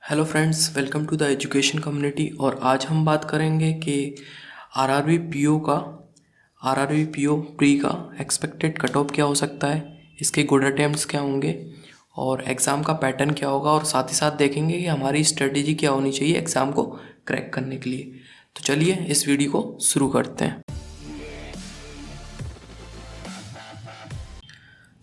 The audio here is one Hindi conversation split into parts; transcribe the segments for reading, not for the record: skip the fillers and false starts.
Hello friends, welcome to the education community. और आज हम बात करेंगे कि आरआरबी पीओ प्री का एक्सपेक्टेड कट ऑफ क्या हो सकता है, इसके गुड अटेम्प्ट्स क्या होंगे और एग्ज़ाम का पैटर्न क्या होगा, और साथ ही साथ देखेंगे कि हमारी स्ट्रेटेजी क्या होनी चाहिए एग्ज़ाम को क्रैक करने के लिए। तो चलिए इस वीडियो को शुरू करते हैं।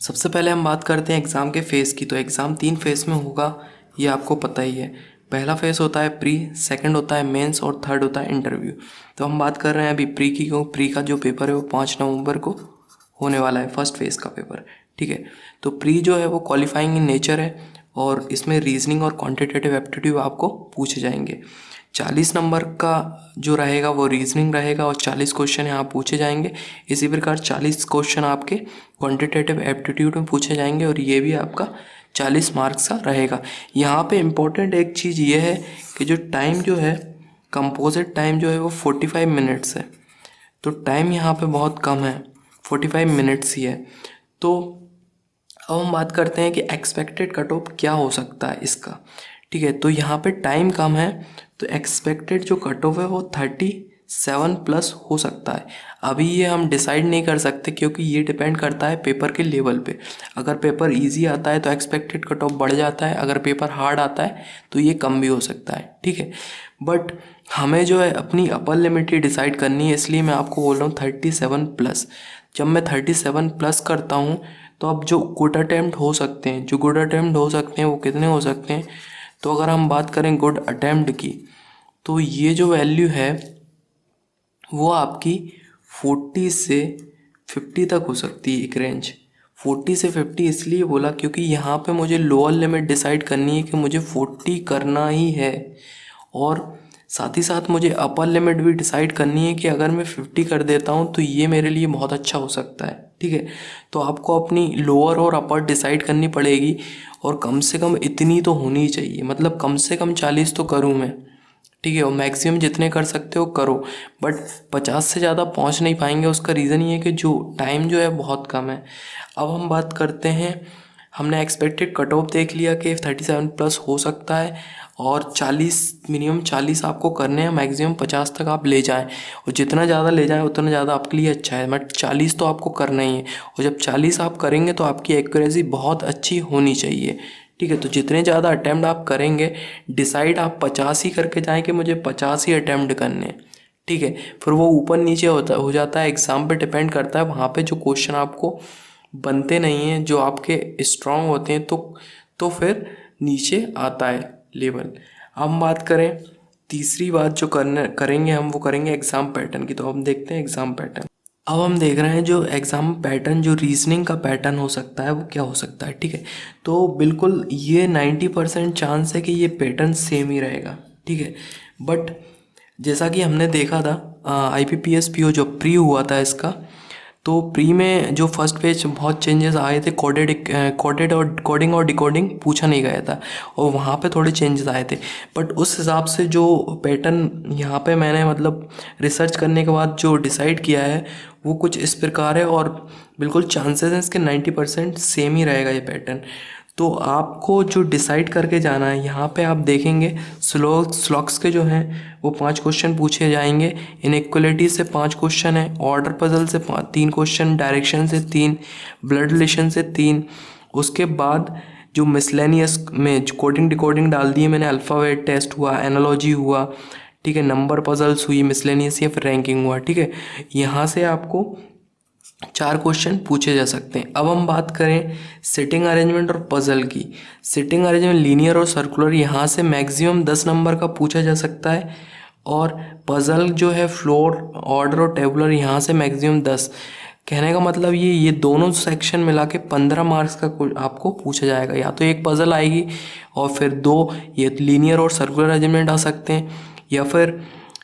सबसे पहले हम बात करते हैं एग्ज़ाम के फ़ेज़ की। तो एग्ज़ाम 3 फेज़ में होगा, ये आपको पता ही है। पहला फ़ेज़ होता है प्री, सेकंड होता है मेंस और थर्ड होता है इंटरव्यू। तो हम बात कर रहे हैं अभी प्री की, क्योंकि प्री का जो पेपर है वो 5 नवंबर को होने वाला है, फर्स्ट फेज़ का पेपर। ठीक है, तो प्री जो है वो क्वालिफाइंग इन नेचर है और इसमें रीजनिंग और क्वान्टिटेटिव एप्टीट्यूड आपको पूछे जाएंगे। 40 नंबर का जो रहेगा वो रीजनिंग रहेगा और 40 क्वेश्चन यहाँ पूछे जाएंगे। इसी प्रकार 40 क्वेश्चन आपके क्वांटिटेटिव एप्टीट्यूड में पूछे जाएंगे और ये भी आपका 40 मार्क्स का रहेगा। यहाँ पे इम्पोर्टेंट एक चीज़ ये है कि जो टाइम जो है, कंपोजिट टाइम जो है वो 45 मिनट्स है। तो टाइम यहाँ पे बहुत कम है, 45 मिनट्स ही है। तो अब हम बात करते हैं कि एक्सपेक्टेड कट ऑफ क्या हो सकता है इसका। ठीक है, तो यहाँ पे टाइम कम है तो एक्सपेक्टेड जो कट ऑफ है वो 37 प्लस हो सकता है। अभी ये हम डिसाइड नहीं कर सकते क्योंकि ये डिपेंड करता है पेपर के लेवल पे। अगर पेपर इजी आता है तो एक्सपेक्टेड कट ऑफ बढ़ जाता है, अगर पेपर हार्ड आता है तो ये कम भी हो सकता है। ठीक है, बट हमें जो है अपनी अपर लिमिट ही डिसाइड करनी है, इसलिए मैं आपको बोल रहा हूँ 37 प्लस। जब मैं 37 प्लस करता हूँ तो अब जो गुड अटैम्प्ट हो सकते हैं वो कितने हो सकते हैं। तो अगर हम बात करें गुड अटैम्प्ट की, तो ये जो वैल्यू है वो आपकी 40 से 50 तक हो सकती है, एक रेंज 40 से 50 इसलिए बोला क्योंकि यहाँ पे मुझे लोअर लिमिट डिसाइड करनी है कि मुझे 40 करना ही है, और साथ ही साथ मुझे अपर लिमिट भी डिसाइड करनी है कि अगर मैं 50 कर देता हूँ तो ये मेरे लिए बहुत अच्छा हो सकता है। ठीक है, तो आपको अपनी लोअर और अपर डिसाइड करनी पड़ेगी और कम से कम इतनी तो होनी चाहिए, मतलब कम से कम 40 तो करूँ मैं। ठीक है, और मैक्सिमम जितने कर सकते हो करो, बट 50 से ज़्यादा पहुंच नहीं पाएंगे। उसका रीज़न ये है कि जो टाइम जो है बहुत कम है। अब हम बात करते हैं, हमने एक्सपेक्टेड कट ऑफ देख लिया कि 37 प्लस हो सकता है और 40, मिनिमम 40 आपको करने हैं, मैक्सिमम 50 तक आप ले जाएं, और जितना ज़्यादा ले जाएं उतना ज़्यादा आपके लिए अच्छा है। बट 40 तो आपको करना ही है, और जब 40 आप करेंगे तो आपकी एक्यूरेसी बहुत अच्छी होनी चाहिए। ठीक है, तो जितने ज़्यादा अटैम्प्ट आप करेंगे, डिसाइड आप 50 ही करके जाएं कि मुझे 50 ही अटैम्प्ट करने हैं। ठीक है, फिर वो ऊपर नीचे हो जाता है, एग्ज़ाम पे डिपेंड करता है। वहाँ पे जो क्वेश्चन आपको बनते नहीं हैं, जो आपके स्ट्रॉन्ग होते हैं, तो फिर नीचे आता है लेवल। हम बात करें तीसरी बात जो करेंगे हम, वो करेंगे एग्ज़ाम पैटर्न की। तो हम देखते हैं एग्ज़ाम पैटर्न। अब हम देख रहे हैं जो एग्ज़ाम पैटर्न, जो रीजनिंग का पैटर्न हो सकता है वो क्या हो सकता है। ठीक है, तो बिल्कुल ये 90% चांस है कि ये पैटर्न सेम ही रहेगा। ठीक है, बट जैसा कि हमने देखा था IPPS PO जो प्री हुआ था इसका, तो प्री में जो फर्स्ट पेज बहुत चेंजेस आए थे, कोडेड और कोडिंग और डिकोडिंग पूछा नहीं गया था और वहाँ पे थोड़े चेंजेस आए थे। बट उस हिसाब से जो पैटर्न यहाँ पे मैंने मतलब रिसर्च करने के बाद जो डिसाइड किया है वो कुछ इस प्रकार है, और बिल्कुल चांसेस हैं इसके 90% सेम ही रहेगा ये पैटर्न। तो आपको जो डिसाइड करके जाना है, यहाँ पे आप देखेंगे स्लॉक्स के जो हैं वो 5 क्वेश्चन पूछे जाएंगे, इनइक्वालिटी से 5 क्वेश्चन है, ऑर्डर पजल से 3 क्वेश्चन, डायरेक्शन से 3, ब्लड रिलेशन से 3। उसके बाद जो मिसलेनियस में कोडिंग डिकोडिंग डाल दिए मैंने, अल्फ़ाबेट टेस्ट हुआ, एनालॉजी हुआ, ठीक है, नंबर पजल्स हुई, मिसलेनियस या फिर रैंकिंग हुआ। ठीक है, यहाँ से आपको 4 क्वेश्चन पूछे जा सकते हैं। अब हम बात करें सिटिंग अरेंजमेंट और पजल की। सिटिंग अरेंजमेंट लीनियर और सर्कुलर, यहाँ से मैक्सिमम 10 नंबर का पूछा जा सकता है, और पजल जो है फ्लोर, ऑर्डर और टेबुलर, यहाँ से मैक्सिमम 10। कहने का मतलब ये दोनों सेक्शन मिला के 15 मार्क्स का आपको पूछा जाएगा। या तो एक पजल आएगी और फिर 2 ये लीनियर और सर्कुलर अरेंजमेंट आ सकते हैं, या फिर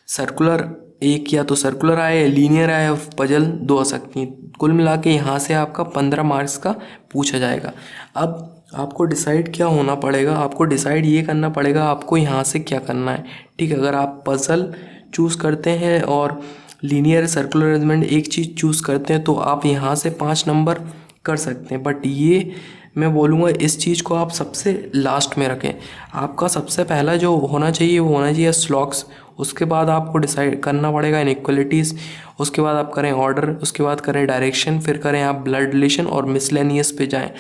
सर्कुलर एक, या तो सर्कुलर आए, लीनियर आए, पजल 2 आ सकती हैं। कुल मिला के यहाँ से आपका 15 मार्क्स का पूछा जाएगा। अब आपको डिसाइड क्या होना पड़ेगा, आपको डिसाइड ये करना पड़ेगा आपको यहाँ से क्या करना है। ठीक है, अगर आप पजल चूज़ करते हैं और लीनियर सर्कुलर अरेंजमेंट एक चीज़ चूज़ करते हैं तो आप यहाँ से 5 नंबर कर सकते हैं। बट ये मैं बोलूँगा इस चीज़ को आप सबसे लास्ट में रखें। आपका सबसे पहला जो होना चाहिए वो होना चाहिए स्लॉक्स, उसके बाद आपको डिसाइड करना पड़ेगा इनइक्वलिटीज़, उसके बाद आप करें ऑर्डर, उसके बाद करें डायरेक्शन, फिर करें आप ब्लड रिलेशन और मिसलेनियस पे जाएँ।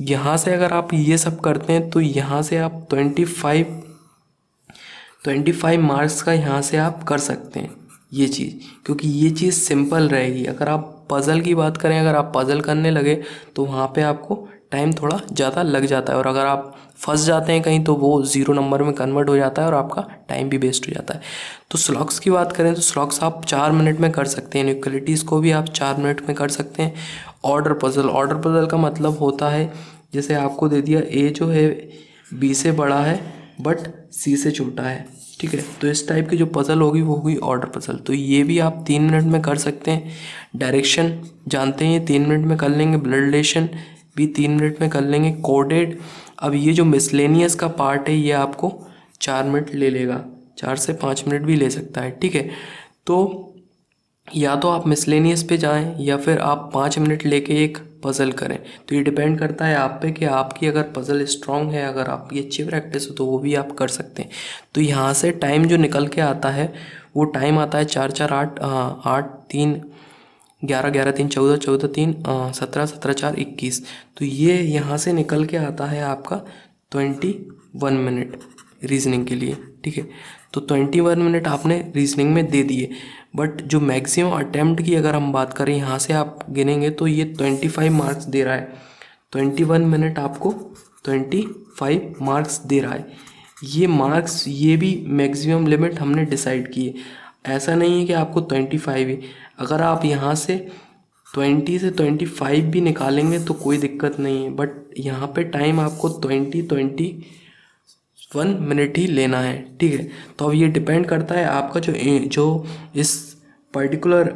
यहाँ से अगर आप ये सब करते हैं तो यहाँ से आप 25 मार्क्स का यहाँ से आप कर सकते हैं ये चीज़, क्योंकि ये चीज़ सिंपल रहेगी। अगर आप पज़ल की बात करें, अगर आप पज़ल करने लगे तो वहाँ पे आपको टाइम थोड़ा ज़्यादा लग जाता है, और अगर आप फंस जाते हैं कहीं तो वो 0 नंबर में कन्वर्ट हो जाता है और आपका टाइम भी वेस्ट हो जाता है। तो स्लॉक्स की बात करें तो स्लॉक्स आप 4 मिनट में कर सकते हैं, इनइक्वलिटीज़ को भी आप 4 मिनट में कर सकते हैं। ऑर्डर पज़ल का मतलब होता है जैसे आपको दे दिया ए जो है बी से बड़ा है बट सी से छोटा है, ठीक है, तो इस टाइप की जो पज़ल होगी वो होगी ऑर्डर पज़ल। तो ये भी आप 3 मिनट में कर सकते हैं। डायरेक्शन जानते हैं, 3 मिनट में कर लेंगे। ब्लड रिलेशन भी 3 मिनट में कर लेंगे। कोडेड, अब ये जो मिसलेनियस का पार्ट है ये आपको 4 मिनट ले लेगा, 4 से 5 मिनट भी ले सकता है, ठीक है। तो या तो आप मिसलेनियस पे जाएं या फिर आप 5 मिनट लेके एक पज़ल करें। तो ये डिपेंड करता है आप पे कि आपकी अगर पज़ल स्ट्रांग है, अगर आपकी अच्छी प्रैक्टिस हो तो वो भी आप कर सकते हैं। तो यहाँ से टाइम जो निकल के आता है वो टाइम आता है 4 4 8 8 3 11 11 3 14 14 3 17 17 4 21। तो ये यहाँ से निकल के आता है आपका 21 मिनट रीजनिंग के लिए, ठीक है। तो 21 मिनट आपने रीजनिंग में दे दिए, बट जो मैक्सिमम अटैम्प्ट की अगर हम बात करें यहाँ से आप गिनेंगे तो ये 25 मार्क्स दे रहा है। 21 मिनट आपको 25 मार्क्स दे रहा है। ये मार्क्स ये भी मैक्सिमम लिमिट हमने डिसाइड की है, ऐसा नहीं है कि आपको 25 ही। अगर आप यहाँ से 20 से 25 भी निकालेंगे तो कोई दिक्कत नहीं है, बट यहाँ पे टाइम आपको 21 मिनट ही लेना है, ठीक है। तो अब ये डिपेंड करता है आपका जो इस पर्टिकुलर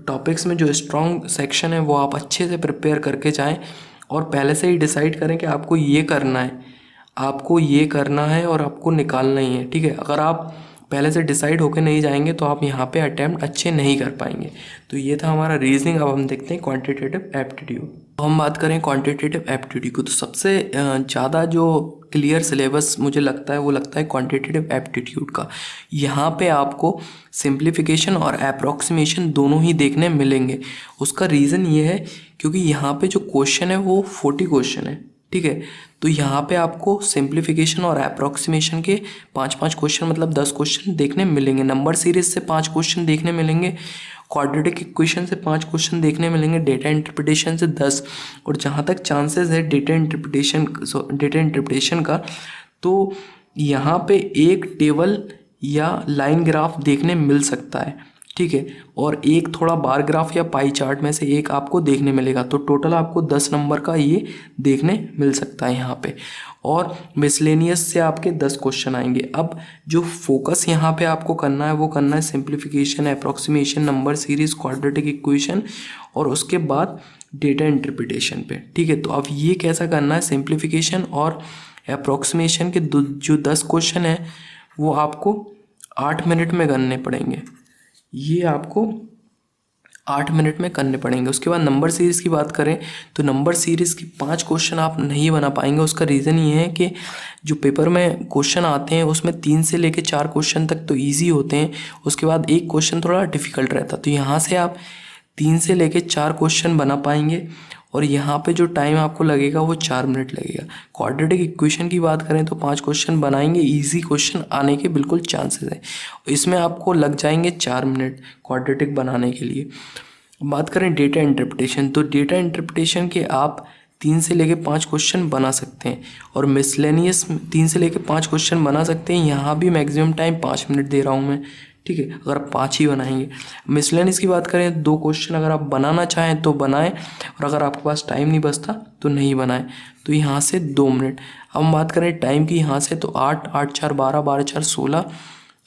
टॉपिक्स में जो स्ट्रॉन्ग सेक्शन है वो आप अच्छे से प्रिपेयर करके जाएं, और पहले से ही डिसाइड करें कि आपको ये करना है, आपको ये करना है और आपको निकालना ही है, ठीक है। अगर आप पहले से डिसाइड होकर नहीं जाएंगे तो आप यहाँ पे अटैम्प्ट अच्छे नहीं कर पाएंगे। तो ये था हमारा रीजनिंग। अब हम देखते हैं क्वांटिटेटिव एप्टीट्यूड। तो हम बात करें क्वांटिटेटिव एप्टीट्यूड को, तो सबसे ज़्यादा जो क्लियर सिलेबस मुझे लगता है वो लगता है क्वांटिटेटिव एप्टीट्यूड का। यहाँ पे आपको सिंप्लीफिकेशन और अप्रॉक्सीमेशन दोनों ही देखने मिलेंगे। उसका रीज़न ये है क्योंकि यहाँ पे जो क्वेश्चन है वो 40 क्वेश्चन है, ठीक है। तो यहाँ पे आपको सिंप्लीफिकेशन और अप्रॉक्सीमेशन के 5-5 क्वेश्चन मतलब 10 क्वेश्चन देखने मिलेंगे। नंबर सीरीज से 5 क्वेश्चन देखने मिलेंगे। क्वाड्रेटिक इक्वेशन से 5 क्वेश्चन देखने मिलेंगे। डेटा इंटरप्रिटेशन से 10। और जहाँ तक चांसेस है डेटा इंटरप्रिटेशन का, तो यहाँ पे एक टेबल या लाइन ग्राफ देखने मिल सकता है, ठीक है। और एक थोड़ा बार ग्राफ या पाई चार्ट में से एक आपको देखने मिलेगा। तो टोटल आपको 10 नंबर का ये देखने मिल सकता है यहाँ पे। और मिसलेनियस से आपके 10 क्वेश्चन आएंगे। अब जो फोकस यहाँ पे आपको करना है वो करना है simplification, approximation, number series, quadratic equation और उसके बाद डेटा इंटरप्रिटेशन पे, ठीक है। तो अब ये कैसा करना है, सिंप्लीफिकेशन और अप्रॉक्सीमेशन के जो 10 क्वेश्चन हैं वो आपको 8 मिनट में करने पड़ेंगे। ये आपको 8 मिनट में करने पड़ेंगे। उसके बाद नंबर सीरीज़ की बात करें तो नंबर सीरीज़ की 5 क्वेश्चन आप नहीं बना पाएंगे। उसका रीज़न ये है कि जो पेपर में क्वेश्चन आते हैं उसमें 3 से लेकर 4 क्वेश्चन तक तो इजी होते हैं, उसके बाद एक क्वेश्चन थोड़ा डिफ़िकल्ट रहता है। तो यहाँ से आप 3 से लेकर 4 क्वेश्चन बना पाएंगे और यहाँ पे जो टाइम आपको लगेगा वो 4 मिनट लगेगा। क्वाड्रेटिक इक्वेशन की बात करें तो 5 क्वेश्चन बनाएंगे, इजी क्वेश्चन आने के बिल्कुल चांसेस है। इसमें आपको लग जाएंगे 4 मिनट क्वाड्रेटिक बनाने के लिए। बात करें डेटा इंटरप्रिटेशन, तो डेटा इंटरप्रिटेशन के आप 3 से लेकर 5 क्वेश्चन बना सकते हैं और मिसलेनियस 3 से लेकर 5 क्वेश्चन बना सकते हैं। यहाँ भी मैक्सिमम टाइम 5 मिनट दे रहा हूँ मैं, ठीक है, अगर आप 5 ही बनाएंगे। मिसलेनियस की बात करें 2 क्वेश्चन अगर आप बनाना चाहें तो बनाएं, और अगर आपके पास टाइम नहीं बचता तो नहीं बनाएं। तो यहाँ से 2 मिनट। अब हम बात करें टाइम की, यहाँ से तो 8 8 4 12 12 4 16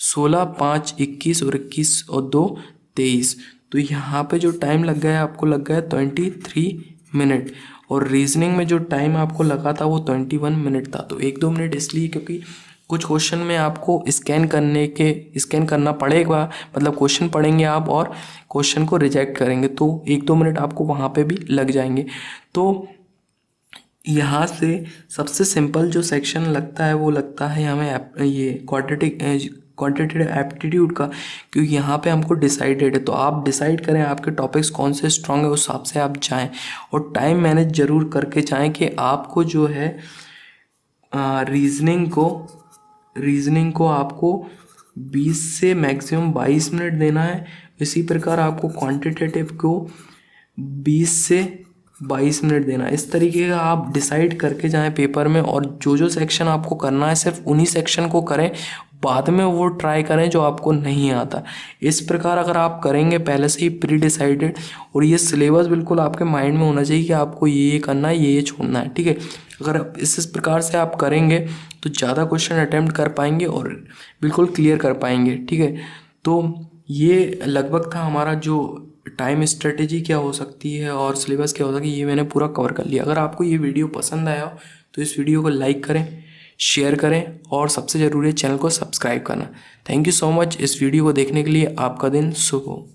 16 5 21 और 21 और 2 23। तो यहाँ पे जो टाइम लग गया है आपको लग गया 23 मिनट। और रीजनिंग में जो टाइम आपको लगा था वो 21 मिनट था। तो 1-2 मिनट इसलिए क्योंकि कुछ क्वेश्चन में आपको स्कैन करना पड़ेगा, मतलब क्वेश्चन पढ़ेंगे आप और क्वेश्चन को रिजेक्ट करेंगे, तो 1-2 मिनट आपको वहाँ पे भी लग जाएंगे। तो यहाँ से सबसे सिंपल जो सेक्शन लगता है वो लगता है हमें ये क्वांटिटेटिव एप्टीट्यूड का, क्योंकि यहाँ पे हमको डिसाइडेड है। तो आप डिसाइड करें आपके टॉपिक्स कौन से स्ट्रांग है, उस हिसाब से आप जाएं और टाइम मैनेज ज़रूर करके जाएं कि आपको जो है रीजनिंग को आपको 20 से मैक्सिमम 22 मिनट देना है। इसी प्रकार आपको क्वांटिटेटिव को 20 से 22 मिनट देना है। इस तरीके का आप डिसाइड करके जाएं पेपर में, और जो जो सेक्शन आपको करना है सिर्फ उन्हीं सेक्शन को करें, बाद में वो ट्राई करें जो आपको नहीं आता। इस प्रकार अगर आप करेंगे पहले से ही प्री डिसाइडेड, और ये सिलेबस बिल्कुल आपके माइंड में होना चाहिए कि आपको ये करना है, ये छोड़ना है, ठीक है। अगर आप इस प्रकार से आप करेंगे तो ज़्यादा क्वेश्चन अटैम्प्ट कर पाएंगे और बिल्कुल क्लियर कर पाएंगे, ठीक है। तो ये लगभग था हमारा जो टाइम स्ट्रेटेजी क्या हो सकती है और सिलेबस क्या हो सकती है, ये मैंने पूरा कवर कर लिया। अगर आपको ये वीडियो पसंद आया हो तो इस वीडियो को लाइक करें, शेयर करें और सबसे ज़रूरी है चैनल को सब्सक्राइब करना। थैंक यू सो मच इस वीडियो को देखने के लिए। आपका दिन शुभ हो।